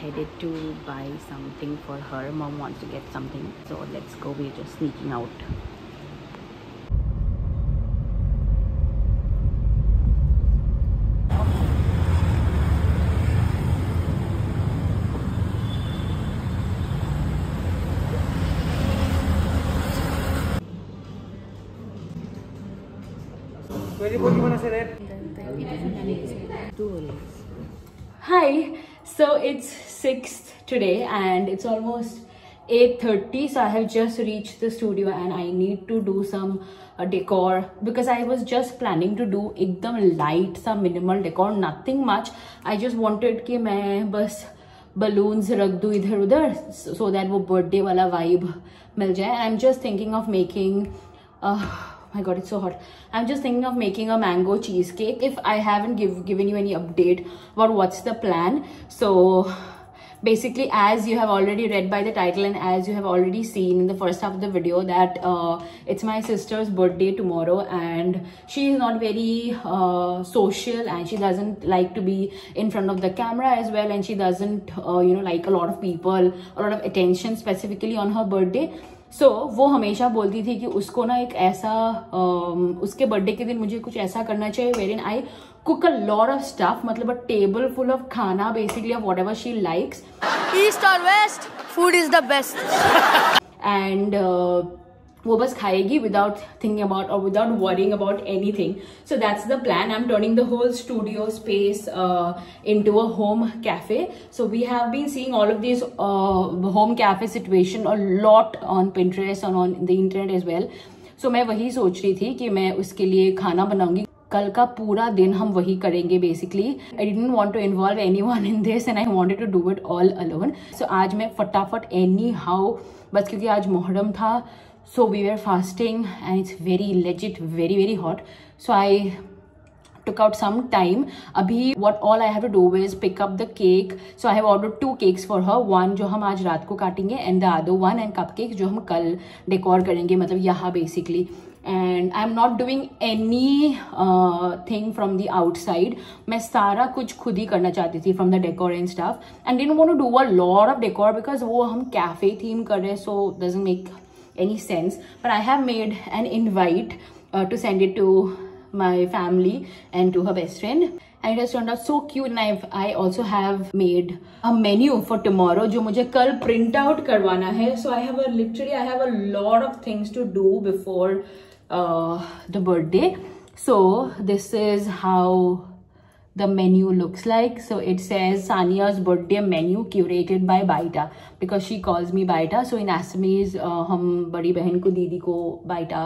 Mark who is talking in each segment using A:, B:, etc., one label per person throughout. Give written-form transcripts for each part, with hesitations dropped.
A: headed to buy something for her. Mom wants to get something, so let's go. We're just sneaking out. Hi, so it's 6th today and it's almost 8:30, so I have just reached the studio and I need to do some decor because I was just planning to do एकदम light some minimal decor, nothing much. I just wanted कि मैं बस balloons रख दूँ इधर उधर so that वो birthday वाला vibe मिल जाए. I'm just thinking of making my god, it's so hot. I'm just thinking of making a mango cheesecake. If I haven't given you any update about what's the plan, so basically, as you have already read by the title and as you have already seen in the first half of the video, that it's my sister's birthday tomorrow, and she is not very social, and she doesn't like to be in front of the camera as well, and she doesn't like a lot of people, a lot of attention specifically on her birthday. So वो हमेशा बोलती थी कि उसको ना एक ऐसा उसके बर्थडे के दिन मुझे कुछ ऐसा करना चाहिए wherein I cook a lot of stuff, मतलब a table full of खाना basically of whatever she likes.
B: East or west, food is the best.
A: And वो बस खाएगी without thinking about or without worrying about anything. So that's the plan. I'm turning the whole studio space into a home cafe. So we have been seeing all of these home cafe situation a lot on Pinterest and on the internet as well. So मैं वही सोच रही थी कि मैं उसके लिए खाना बनाऊंगी. कल का पूरा दिन हम वही करेंगे basically. I didn't want to involve anyone in this and I wanted to do it all alone. So आज मैं फटाफट anyhow बस क्योंकि आज मुहर्रम था. So we were fasting and it's very legit, very hot. So I took out some time. Abhi what all I have to do is pick up the cake. So I have ordered 2 cakes for her. One जो हम आज रात को काटेंगे and the other one and cupcakes जो हम कल decor करेंगे, मतलब यहाँ basically. And I'm not doing any thing from the outside. मैं सारा कुछ खुद ही करना चाहती थी from the decor and stuff. And didn't want to do a lot of decor because वो हम cafe theme कर रहे, so doesn't make any sense. But I have made an invite to send it to my family and to her best friend, and it has turned out so cute. And I also have made a menu for tomorrow जो मुझे कल print out करवाना है. So I have a lot of things to do before the birthday. So this is how the menu looks like. So it says Sania's birthday menu curated by Baita because she calls me Baita. So in Assamese हम बड़ी बहन को दीदी को Baita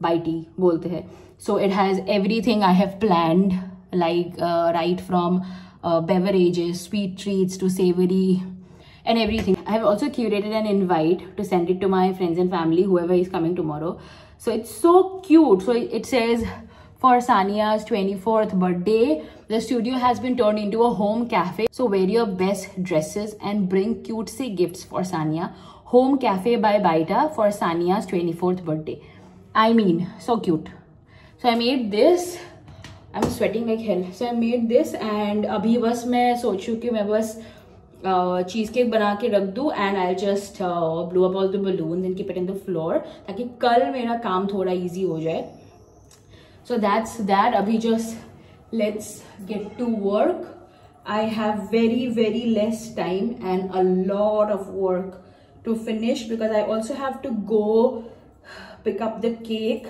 A: Baiti बोलते हैं. So it has everything I have planned, like right from beverages, sweet treats to savory and everything. I have also curated an invite to send it to my friends and family, whoever is coming tomorrow. So it's so cute. So it says for Sania's 24th birthday, the studio has been turned into a home cafe. So wear your best dresses and bring cutesy gifts for Sania. Home cafe by Baita for Sania's 24th birthday. I mean, so cute. So I made this. I'm sweating like hell. So I made this and अभी बस मैं सोचूं कि मैं बस cheesecake बना के रख दूँ and I'll just blow up all the balloons and keep it in the floor ताकि कल मेरा काम थोड़ा easy हो जाए. So that's that. Abhi just let's get to work. I have very less time and a lot of work to finish because I also have to go pick up the cake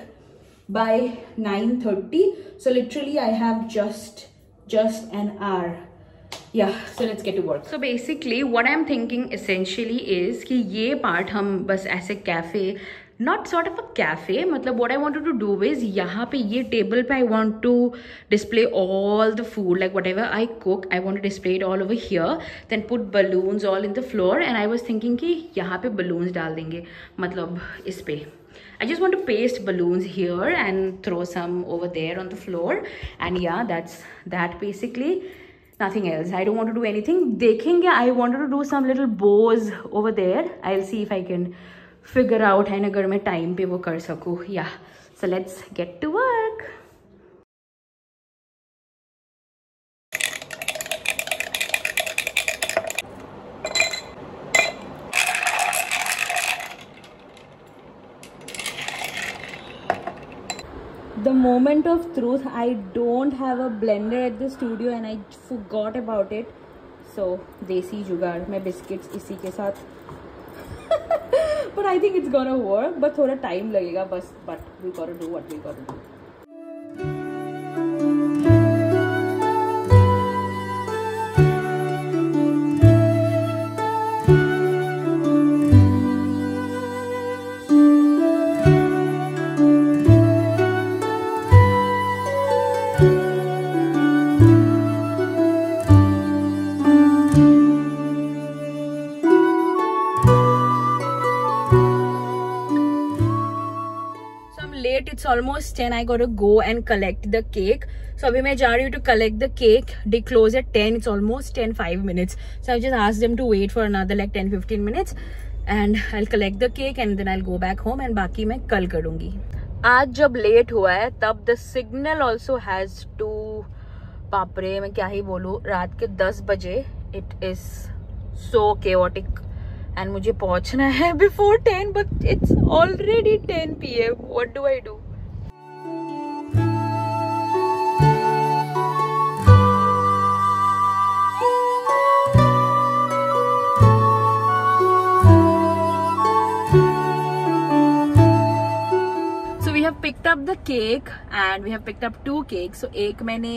A: by 9:30. So literally I have just an hour. Yeah, so let's get to work. So basically what I'm thinking essentially is कि ये part हम बस ऐसे cafe, not sort of a cafe, मतलब what I wanted to do is यहाँ पे ये table पे I want to display all the food, like whatever I cook I want to display it all over here, then put balloons all in the floor. And I was thinking कि यहाँ पे balloons डाल देंगे, मतलब इस पे I just want to paste balloons here and throw some over there on the floor. And yeah, that's that basically. Nothing else. I don't want to do anything. Dekhenge, I wanted to do some little bows over there. I'll see if I can figure out and agar main time pe wo kar saku. Yeah. So let's get to work. the moment of truth, I don't have a blender at the studio and I forgot about it. So desi jugaad, my biscuits isi ke sath. But I think it's gonna work, but thoda time lagega bas, but we gotta do what we gotta do. Late, it's almost 10. I gotta go and collect the cake. So abhi main ja rahi hu to collect the cake. They close at 10. It's almost 10, 5 minutes. So I've just asked them to wait for another like 10-15 minutes and I'll collect the cake and then I'll go back home and बाकी मैं कल करूँगी. आज जब late हुआ है तब the signal also has to, बाप रे मैं क्या ही बोलूँ, रात के 10 बजे. It is so chaotic. And मुझे पहुंचना है before 10, but it's already 10 PM. What do I do? have picked up the cake and we have picked up 2 cakes. So एक मैंने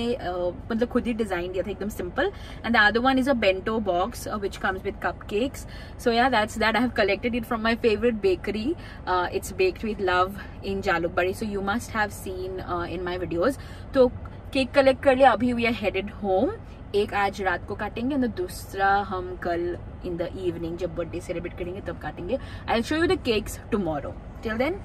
A: मतलब खुद ही डिजाइन दिया था एकदम simple, and the other one is a bento box which comes with cupcakes. So yeah, that's that. I have collected it from my favorite bakery. It's Baked with Love in Jalukbari. So you must have seen in my videos. तो cake collect कर लिया, अभी we are headed home. एक आज रात को काटेंगे और दूसरा हम कल in the evening जब बर्थडे सेलिब्रेट करेंगे तब काटेंगे. I'll show you the cakes tomorrow. Till then.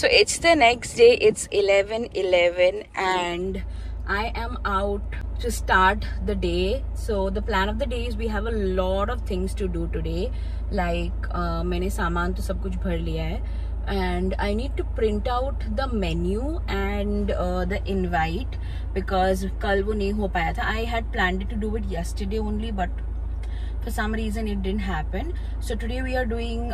A: So it's the next day, it's 11:11 and I am out to start the day. So the plan of the day is we have a lot of things to do today. Like मैंने सामान तो सब कुछ भर लिया है and I need to print out the menu and the invite because कल वो नहीं हो पाया था. I had planned to do it yesterday only, but for some reason it didn't happen. So today we are doing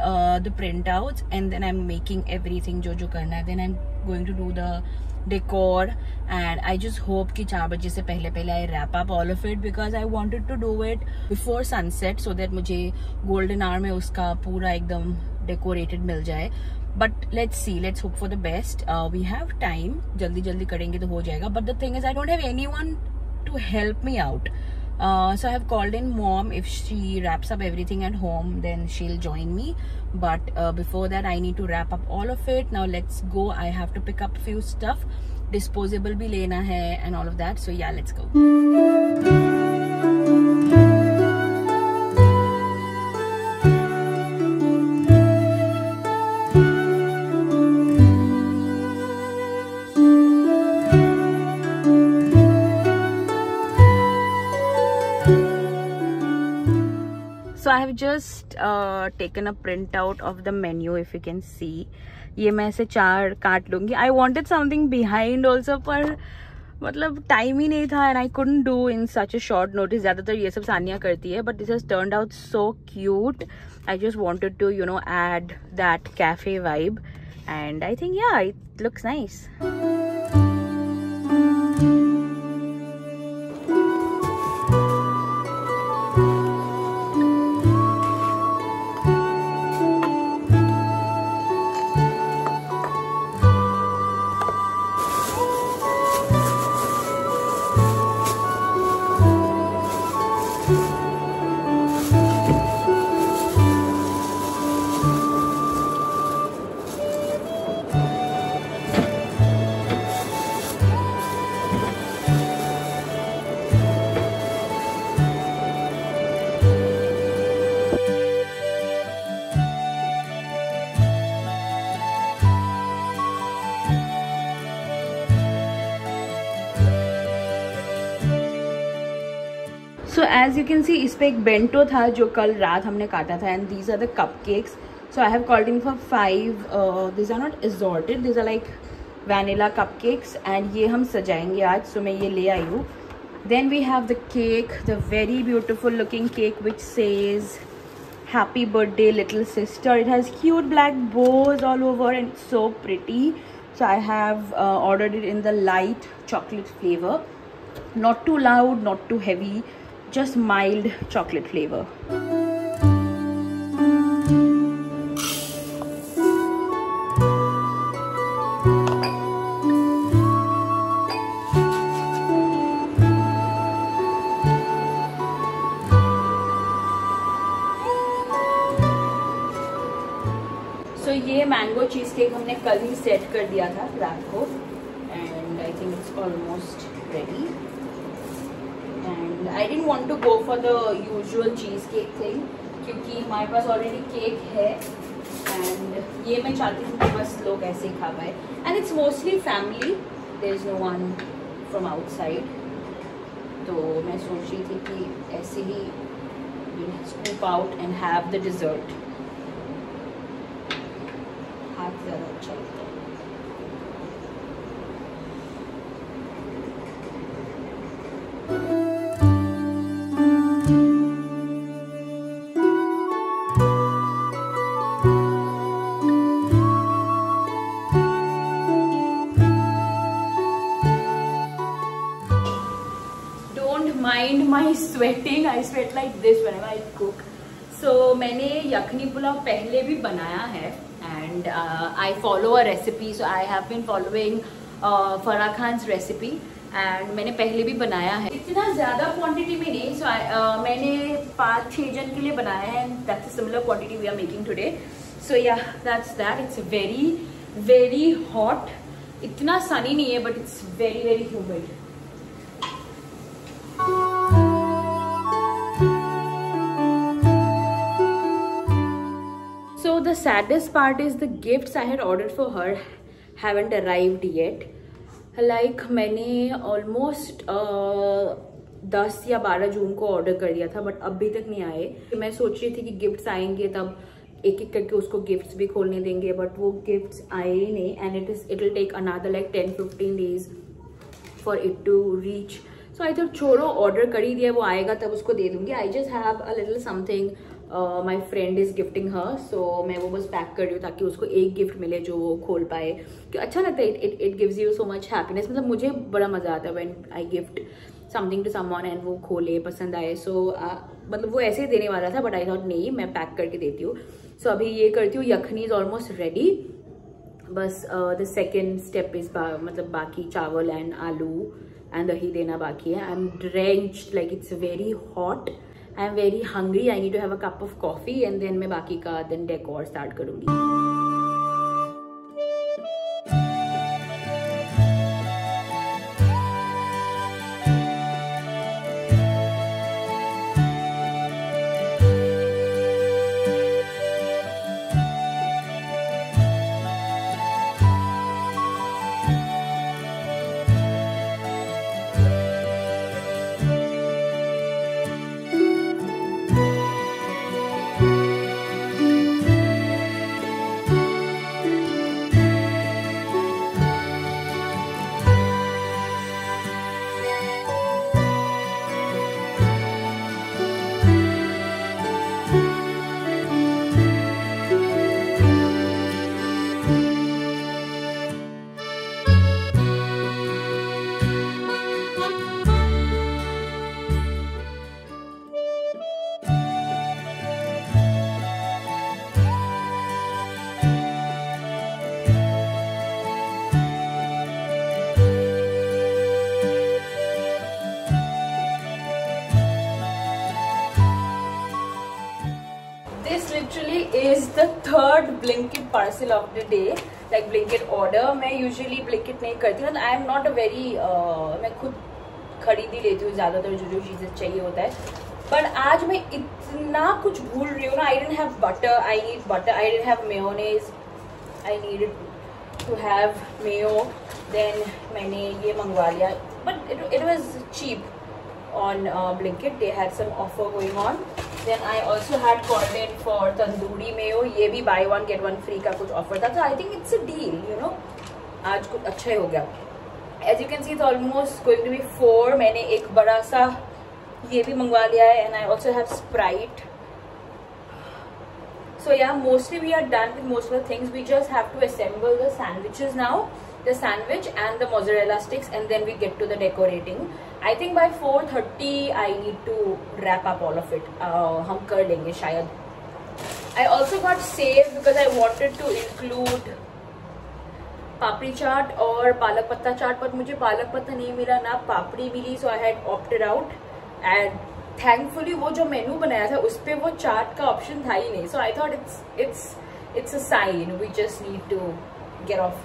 A: the printouts and then I'm making everything जो करना है. Then I'm going to do the decor and I just hope कि 4 बजे से पहले I wrap up all of it because I wanted to do it before sunset so that मुझे golden hour में उसका पूरा एकदम decorated मिल जाए. But let's see, let's hope for the best. We have time, जल्दी करेंगे तो हो जाएगा. But the thing is I don't have anyone to help me out. So I have called in mom. If she wraps up everything at home then she'll join me, but before that I need to wrap up all of it. Now let's go. I have to pick up few stuff, disposable bhi lena hai and all of that. So yeah, let's go. So I have just taken a printout of the menu. If you can see, ये मैं ऐसे 4 काट लूँगी. I wanted something behind also, पर मतलब time ही नहीं था and I couldn't do in such a short notice. ज़्यादातर ये सब सानिया करती है, but this has turned out so cute. I just wanted to, you know, add that cafe vibe, and I think yeah, it looks nice. So as you can see इस पे एक bento था जो कल रात हमने काटा था, and these are the cupcakes. So I have called in for 5. This are not assorted, this are like vanilla cupcakes, and ये हम सजाएंगे आज. सो मैं ये ले आई हूँ. Then we have the cake, the very beautiful looking cake which says happy birthday little sister. It has cute black bows all over and it's so pretty. So I have ordered it in the light chocolate flavor, not too loud, not too heavy, just mild chocolate flavor. So ये mango cheesecake हमने कल ही set कर दिया था रात को, and I think it's almost ready. And I didn't want to go for the usual cheesecake thing क्योंकि हमारे पास ऑलरेडी केक है, एंड ये मैं चाहती हूँ कि बस लोग ऐसे ही खा पाए. And it's mostly family, there is no one from outside. तो मैं सोच रही थी कि ऐसे ही scoop out and have the dessert. हाथ ज़्यादा अच्छा लगता है. Don't mind my sweating. I sweat like this whenever I cook. So मैंने यखनी पुलाव पहले भी बनाया है, and I follow a recipe. So I have been following Farah Khan's recipe, and मैंने पहले भी बनाया है. इतना ज़्यादा क्वांटिटी में नहीं. So मैंने 5-6 जन के लिए बनाया है, and that's a similar quantity we are making today. So yeah, that's that. It's very very hot. इतना sunny नहीं है, but it's very very humid. So the saddest part is the gifts I had ordered for her haven't arrived yet. Like मैंने almost 10 या 12 जून को order कर दिया था, but अभी तक नहीं आए. मैं सोच रही थी कि गिफ्ट्स आएंगे तब एक एक करके उसको गिफ्ट्स भी खोलने देंगे, बट वो गिफ्ट्स आए नहीं, and it will take another like 10-15 days for it to reach. So I thought छोड़ो, ऑर्डर कर ही दिया, वो आएगा तब उसको दे दूंगी. I just have a little something my friend is gifting her, so मैं वो बस पैक कर रही हूँ ताकि उसको एक गिफ्ट मिले जो वो खोल पाए. कि अच्छा लगता है, it gives you so much happiness. मतलब मुझे बड़ा मजा आता है when I gift something to someone and वो खोले, पसंद आए. सो मतलब वो ऐसे ही देने वाला था, बट आई थॉट नहीं, मैं पैक करके देती हूँ. सो अभी ये करती हूँ. यखनी इज ऑलमोस्ट रेडी. बस द सेकेंड स्टेप इज मतलब बाकी चावल एंड आलू एंड दही देना बाकी है. I am drenched, like it's very hot. I am very hungry. I need to have a cup of coffee, and then मैं बाकी का देन डेकोर स्टार्ट करूंगी. Literally is the third Blinkit parcel of the day, like Blinkit order. मैं usually Blinkit नहीं करती हूँ. I am not a very मैं खुद खरीद ही लेती हूँ ज़्यादातर जो चीज़ें चाहिए होता है. But आज मैं इतना कुछ भूल रही हूँ ना. I didn't have butter. I need butter. I didn't have mayonnaise. I needed to have mayo. Then मैंने ये मंगवा लिया. But it was cheap. on Blinkit. They had some offer going on. Then I also had called in for tandoori mayo. ये भी buy one get one free का कुछ offer था. So I think it's a deal, you know. आज कुछ अच्छा ही हो गया. As you can see, it's almost going to be 4. मैंने एक बड़ा सा ये भी मंगवा लिया है. And I also have Sprite. So yeah, mostly we are done with most of the things. We just have to assemble the sandwiches now. The sandwich and the mozzarella sticks, and then we get to the decorating. I think by 4:30 I need to wrap up all of it. हम कर लेंगे शायद. I also got saved because I wanted to include पापड़ी चाट और पालक पत्ता चाट, पर मुझे पालक पत्ता नहीं मिला ना पापड़ी मिली, so I had opted out. And thankfully वो जो मेनू बनाया था उस पे वो चाट का ऑप्शन था ही नहीं. So I thought it's a sign. We just need to get off.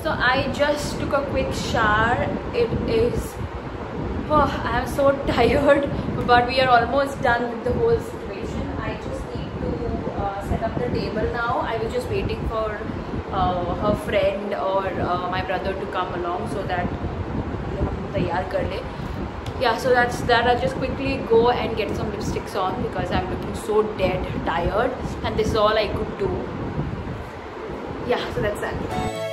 A: So I just took a quick shower. It is, oh, I am so tired, but we are almost done with the whole situation. I just need to set up the table now. I was just waiting for her friend or my brother to come along so that hum taiyar kar le. Yeah, so that's that. I'll just quickly go and get some lipsticks on because I'm looking so dead tired, and this is all I could do. Yeah, so that's that.